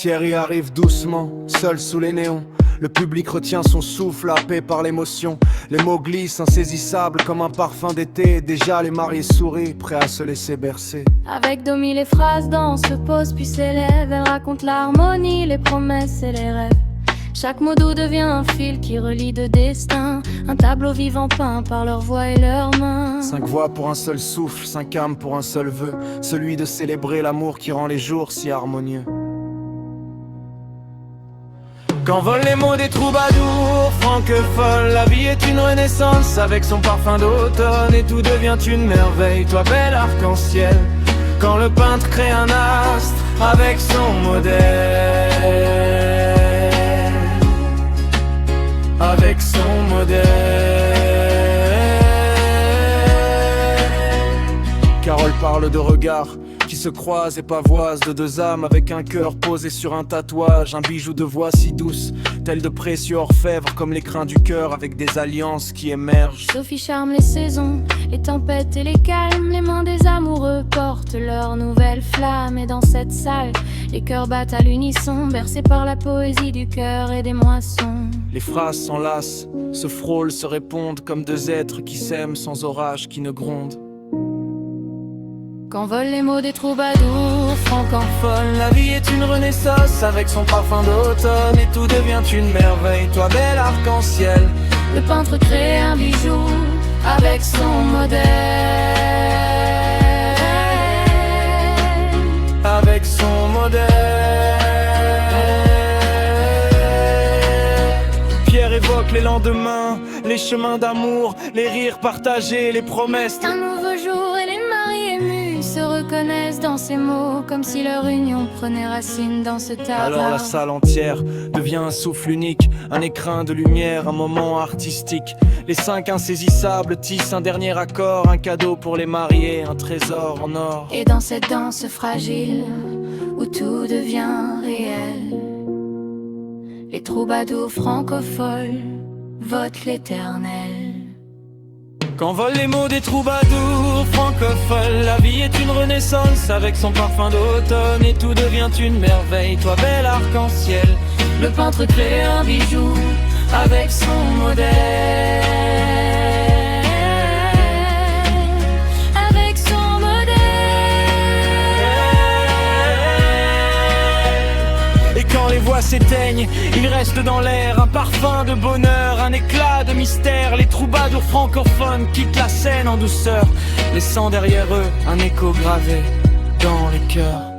Thierry arrive doucement, seul sous les néons. Le public retient son souffle, happé par l'émotion. Les mots glissent, insaisissables comme un parfum d'été. Déjà les mariés sourient, prêts à se laisser bercer. Avec Domi les phrases dansent, se posent puis s'élèvent. Elle raconte l'harmonie, les promesses et les rêves. Chaque mot doux devient un fil qui relie deux destins. Un tableau vivant peint par leurs voix et leurs mains. 5 voix pour un seul souffle, 5 âmes pour un seul vœu. Celui de célébrer l'amour qui rend les jours si harmonieux. Quand volent les mots des troubadours francophones, la vie est une renaissance avec son parfum d'automne. Et tout devient une merveille, toi bel arc-en-ciel. Quand le peintre crée un astre avec son modèle. Avec son modèle. Carole parle de regards qui se croisent et pavoisent, de deux âmes avec un cœur posé sur un tatouage. Un bijou de voix si douce, tel de précieux orfèvres, comme l'écrin du cœur avec des alliances qui émergent. Sophie charme les saisons, les tempêtes et les calmes. Les mains des amoureux portent leur nouvelle flamme. Et dans cette salle, les cœurs battent à l'unisson, bercés par la poésie du cœur et des moissons. Les phrases s'enlacent, se frôlent, se répondent comme deux êtres qui s'aiment sans orage qui ne gronde. Quand volent les mots des troubadours francophones, La vie est une renaissance avec son parfum d'automne. Et tout devient une merveille, toi bel arc-en-ciel. le peintre crée un bijou avec son modèle. Avec son modèle. Pierre évoque les lendemains, les chemins d'amour, les rires partagés, les promesses. Un nouveau jour et les maris émus se reconnaissent dans ces mots, comme si leur union prenait racine dans ce tabac. Alors la salle entière devient un souffle unique, un écrin de lumière, un moment artistique. Les 5 insaisissables tissent un dernier accord, un cadeau pour les mariés, un trésor en or. Et dans cette danse fragile où tout devient réel, les troubadours francophones votent l'éternel. Quand volent les mots des troubadours francophones, la vie est une renaissance avec son parfum d'automne. Et tout devient une merveille, toi bel arc-en-ciel. Le peintre crée un bijou avec son modèle. Avec son modèle. Et quand les voix s'éteignent, il reste dans l'air un parfum de bonheur, un éclat de mystère. Les troubadours francophones quittent la scène en douceur, laissant derrière eux un écho gravé dans les cœurs.